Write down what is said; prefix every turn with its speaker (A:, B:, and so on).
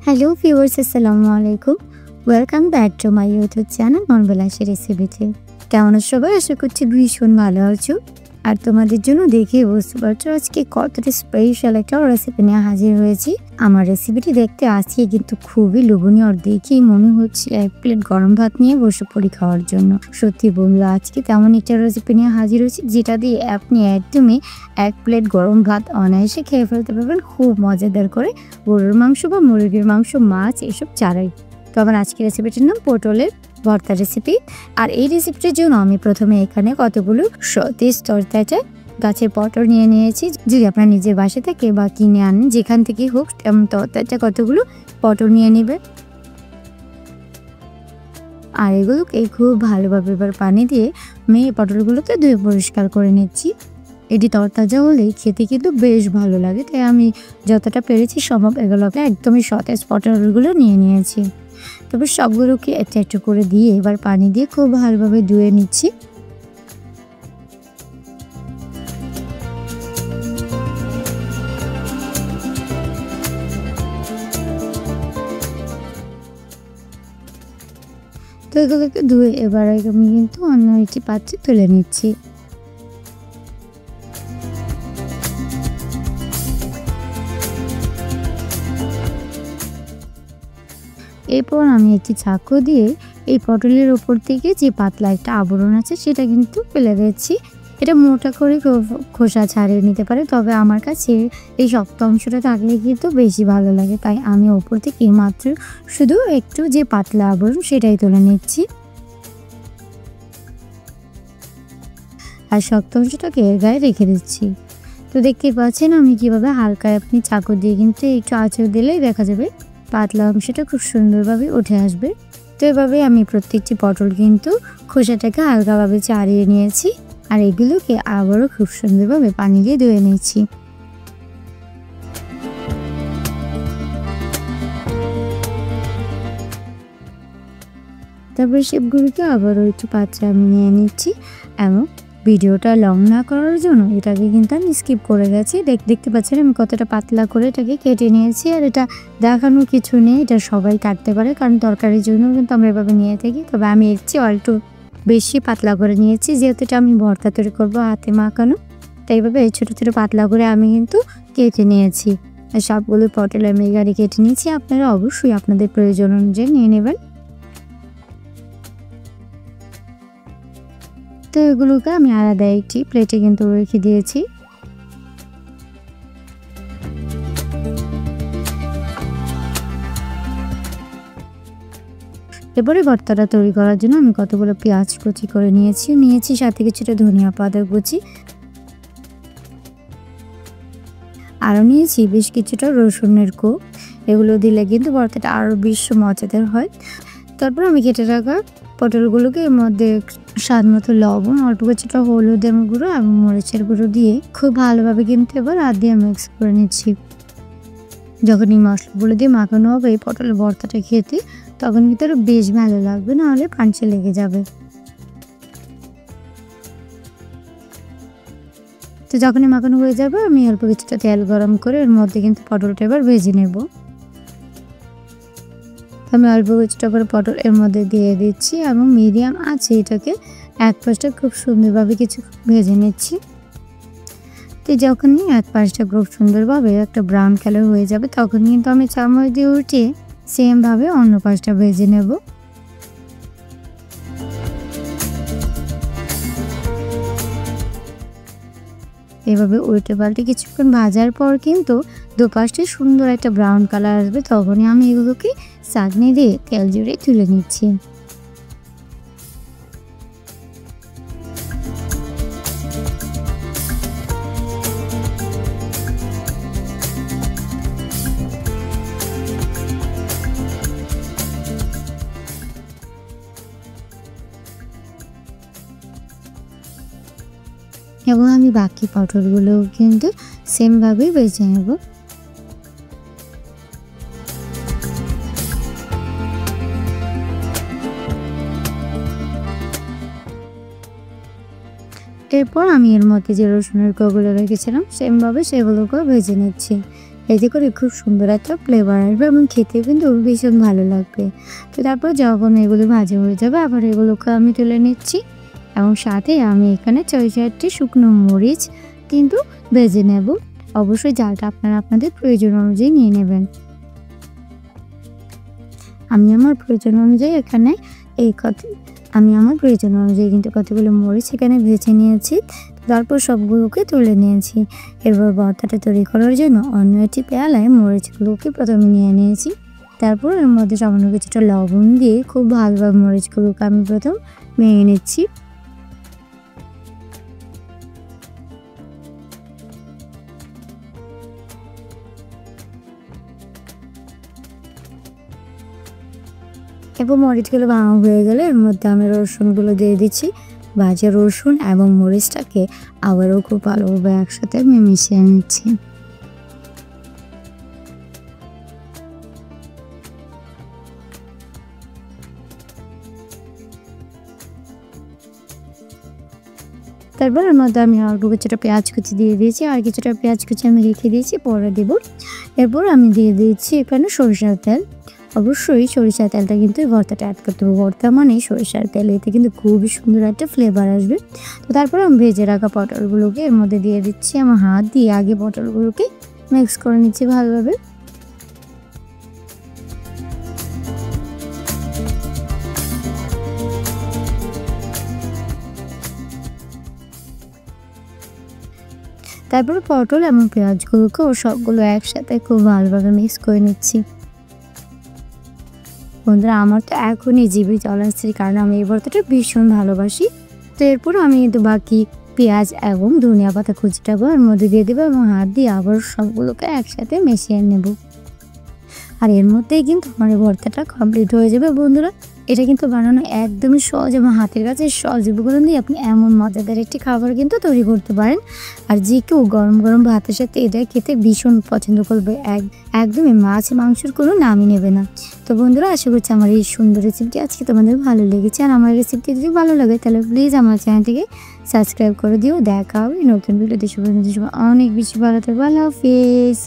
A: Hello viewers, আসসালামু আলাইকুম। Welcome back to my YouTube channel মনবিলাসী রেসিপিতে। কেমন আছো সবাই? আশা করছি ভীষণ ভালো আছো। আর তোমাদের জন্য দেখে বুঝতে পারছো আজকে কতটা স্পেশাল একটা রেসিপি নিয়ে হাজির হয়েছি। আমার রেসিপিটি দেখতে আজকে কিন্তু খুবই লোভনীয়, আর দেখেই মনে হচ্ছে এক প্লেট গরম ভাত নিয়ে বসে পড়ি খাওয়ার জন্য। সত্যি বন্ধুরা, আজকে তেমন একটা রেসিপি নিয়ে হাজির হয়েছি যেটা দিয়ে আপনি একদমই এক প্লেট গরম ভাত অনায়াসে খেয়ে ফেলতে পারবেন খুব মজাদার করে, গরুর মাংস বা মুরগির মাংস, মাছ এসব ছাড়াই। তো আমার আজকের রেসিপিটির নাম পটলের ভর্তা রেসিপি। আর এই রেসিপিটির জন্য আমি প্রথমে এখানে কতগুলো সতেজ তরতাজা গাছের পটল নিয়ে নিয়েছি। যদি আপনার নিজের বাসা থেকে বা কিনে আনেন, যেখান থেকে হোক, তেমন তরতাজা কতগুলো পটল নিয়ে নেবে। আর এগুলোকে খুব ভালোভাবে এবার পানি দিয়ে আমি এই পটলগুলোকে ধুয়ে পরিষ্কার করে নিচ্ছি। এটি তরতাজা হলেই খেতে কিন্তু বেশ ভালো লাগে, তাই আমি যতটা পেরেছি সম্ভব এগুলোকে একদমই সতেজ পটলগুলো নিয়ে নিয়েছি। তবে সবগুলোকে একটা একটু করে দিয়ে এবার পানি দিয়ে খুব ভালোভাবে ধুয়ে নিচ্ছি। তো এগুলোকে ধুয়ে এবার আমি কিন্তু অন্য একটি পাত্রে তুলে নিচ্ছি। এরপর আমি একটি চাকু দিয়ে এই পটলের ওপর থেকে যে পাতলা একটা আবরণ আছে সেটা কিন্তু ফেলে দিচ্ছি। এটা মোটা করে খোসা ছাড়িয়ে নিতে পারে, তবে আমার কাছে এই শক্ত অংশটা থাকলে কিন্তু বেশি ভালো লাগে, তাই আমি ওপর থেকে মাত্র শুধু একটু যে পাতলা আবরণ সেটাই তুলে নিচ্ছি। আর শক্ত অংশটাকে এর গায়ে রেখে দিচ্ছি। তো দেখতে পাচ্ছেন আমি কিভাবে হালকা আপনি চাকু দিয়ে কিন্তু একটু আঁচড় দিলেই দেখা যাবে পাতলা অংশটা খুব সুন্দরভাবে উঠে আসবে। তো এভাবে আমি প্রত্যেকটি পটল কিন্তু খোসাটাকে হালকাভাবে ছাড়িয়ে নিয়েছি, আর এগুলোকে আবারও খুব সুন্দরভাবে পানি দিয়ে ধুয়ে নিয়েছি। তারপর সবগুলোকে আবারও একটু পাত্রে আমি নিয়ে নিচ্ছি, এবং ভিডিওটা লং না করার জন্য এটাকে কিন্তু আমি স্কিপ করে গেছি। দেখতে পাচ্ছেন আমি কতটা পাতলা করে এটাকে কেটে নিয়েছি। আর এটা দেখানোর কিছু নেই, এটা সবাই কাটতে পারে, কারণ তরকারির জন্য কিন্তু আমরা এভাবে নিয়ে থাকি। তবে আমি এর চেয়ে একটু বেশি পাতলা করে নিয়েছি, যেহেতু এটা আমি ভর্তা তৈরি করবো হাতে মাখানো, তাই এইভাবে ছোটো ছোটো পাতলা করে আমি কিন্তু কেটে নিয়েছি। আর সবগুলো পটল আমি গাড়ি কেটে নিয়েছি। আপনারা অবশ্যই আপনাদের প্রয়োজন অনুযায়ী নিয়ে নেবেন। তো এগুলোকে আমি আলাদা একটি প্লেটে কিন্তু রেখে দিয়েছি। এবারে ভর্তাটা তৈরি করার জন্য আমি কতগুলো পেঁয়াজ কুচি করে নিয়েছি সাথে কিছুটা ধনিয়া পাতা কুচি, আরও নিয়েছি বেশ কিছুটা রসুনের কোপ। এগুলো দিলে কিন্তু ভর্তাটা আরও বেশ মজাদার হয়। তারপর আমি কেটে রাখা পটলগুলোকে এর মধ্যে স্বাদ মতো লবণ, অল্প কিছুটা হলুদের গুঁড়ো এবং মরিচের গুঁড়ো দিয়ে খুব ভালোভাবে কিন্তু এবার হাত দিয়ে মিক্স করে নিচ্ছি। যখন এই মশলাগুলো দিয়ে মাখানো হবে এই পটলের ভর্তাটা খেতে, তখন কিন্তু আরও বেশ ভালো লাগবে, নাহলে পাঞ্চে লেগে যাবে। তো যখনই মাখানো হয়ে যাবে আমি অল্প কিছুটা তেল গরম করে এর মধ্যে কিন্তু পটলটা এবার ভেজে নেব। আমি অল্প কিছুটা করে পটল এর মধ্যে দিয়ে দিচ্ছি এবং মিডিয়াম আছে এটাকে এক পাশটা খুব সুন্দরভাবে কিছু ভেজে নিচ্ছি। তো যখনই এক পাশটা খুব সুন্দরভাবে একটা ব্রাউন কালার হয়ে যাবে, তখন কিন্তু আমি চামচ দিয়ে উঠিয়ে সেমভাবে অন্য পাশটা ভেজে নেব। এভাবে উল্টে পাল্টে কিছুক্ষণ ভাজার পর কিন্তু দুপাশটা সুন্দর একটা ব্রাউন কালার আসবে, তখনই আমি এগুলোকে ছাঁকনি দিয়ে তেল জড়িয়ে তুলে নিচ্ছি। এবং আমি বাকি পটলগুলো কিন্তু সেমভাবেই বেছে নেব। এরপর আমি এর মধ্যে যে রসুনের কোয়াগুলো রেখেছিলাম সেমভাবে সেগুলোকেও ভেজে নিচ্ছি। এতে করে খুব সুন্দর একটা ফ্লেভার আসবে এবং খেতে কিন্তু ভীষণ ভালো লাগবে। তো তারপর যখন এগুলো ভাজা হয়ে যাবে আবার এগুলোকে আমি তুলে নিচ্ছি এবং সাথে আমি এখানে 6-7টি শুকনো মরিচ কিন্তু ভেজে নেব। অবশ্যই ঝালটা আপনারা আপনাদের প্রয়োজন অনুযায়ী নিয়ে নেবেন। আমি আমার প্রয়োজন অনুযায়ী কিন্তু কতগুলো মরিচ এখানে ভেজে নিয়েছি। তারপর সবগুলোকে তুলে নিয়েছি। এরপর ভর্তাটা তৈরি করার জন্য অন্য একটি পেয়ালায় মরিচগুলোকে প্রথমে নিয়ে নিয়েছি। তারপর এর মধ্যে সামান্য কিছুটা লবণ দিয়ে খুব ভালোভাবে মরিচগুলোকে আমি প্রথম ভেঙে নিচ্ছি। এরপর মরিচগুলো ভাঙা হয়ে গেলে এর মধ্যে আমি রসুনগুলো দিয়ে দিচ্ছি। ভাজা রসুন এবং মরিচটাকে আবারও খুব ভালোভাবে একসাথে আমি মিশিয়ে নিচ্ছি। তারপর এর মধ্যে আমি অল্প কিছুটা পেঁয়াজ কুচি দিয়ে দিয়েছি, আর কিছুটা পেঁয়াজ কুচি আমি রেখে দিয়েছি পরে দেব। এরপর আমি দিয়ে দিয়েছি এখানে সরিষার তেল। অবশ্যই সরিষার তেলটা কিন্তু ভর্তাটা অ্যাড করতে হবে। ভর্তা মানে সরিষার তেল, এতে কিন্তু খুবই সুন্দর একটা ফ্লেভার আসবে। তো তারপর আমি ভেজে রাখা পটলগুলোকে এর মধ্যে দিয়ে দিচ্ছি। আমার হাত দিয়ে আগে পটলগুলোকে মিক্স করে নিচ্ছি ভালোভাবে। তারপর পটল এবং পেঁয়াজগুলোকে সবগুলো একসাথে খুব ভালোভাবে মিক্স করে নিচ্ছি। বন্ধুরা, আমার তো এখনই জিভে জল আসছে, কারণ আমি এই ভর্তাটা ভীষণ ভালোবাসি। তো এরপর আমি কিন্তু বাকি পেঁয়াজ এবং ধনিয়া পাতা কুচিটাকে এর মধ্যে দিয়ে দেবো এবং হাত দিয়ে আবার সবগুলোকে একসাথে মিশিয়ে নেব। আর এর মধ্যেই কিন্তু আমার এই ভর্তাটা কমপ্লিট হয়ে যাবে। বন্ধুরা, এটা কিন্তু বানানো একদমই সহজ এবং হাতের কাছে সহজ উপকরণ দিয়ে আপনি এমন মজাদার একটি খাবার কিন্তু তৈরি করতে পারেন। আর যে কেউ গরম গরম ভাতের সাথে এটা খেতে ভীষণ পছন্দ করবে। একদমই মাছ মাংসের কোনো নামই নেবে না। তো বন্ধুরা, আশা করছি আমার এই সুন্দর রেসিপিটি আজকে তোমাদের ভালো লেগেছে। আর আমার রেসিপিটি যদি ভালো লাগে তাহলে প্লিজ আমার চ্যানেলটিকে সাবস্ক্রাইব করে দিও। দেখা হবে নতুন ভিডিওতে। অনেক বেশি ভালো থাকবে। আল্লাহ হাফেজ।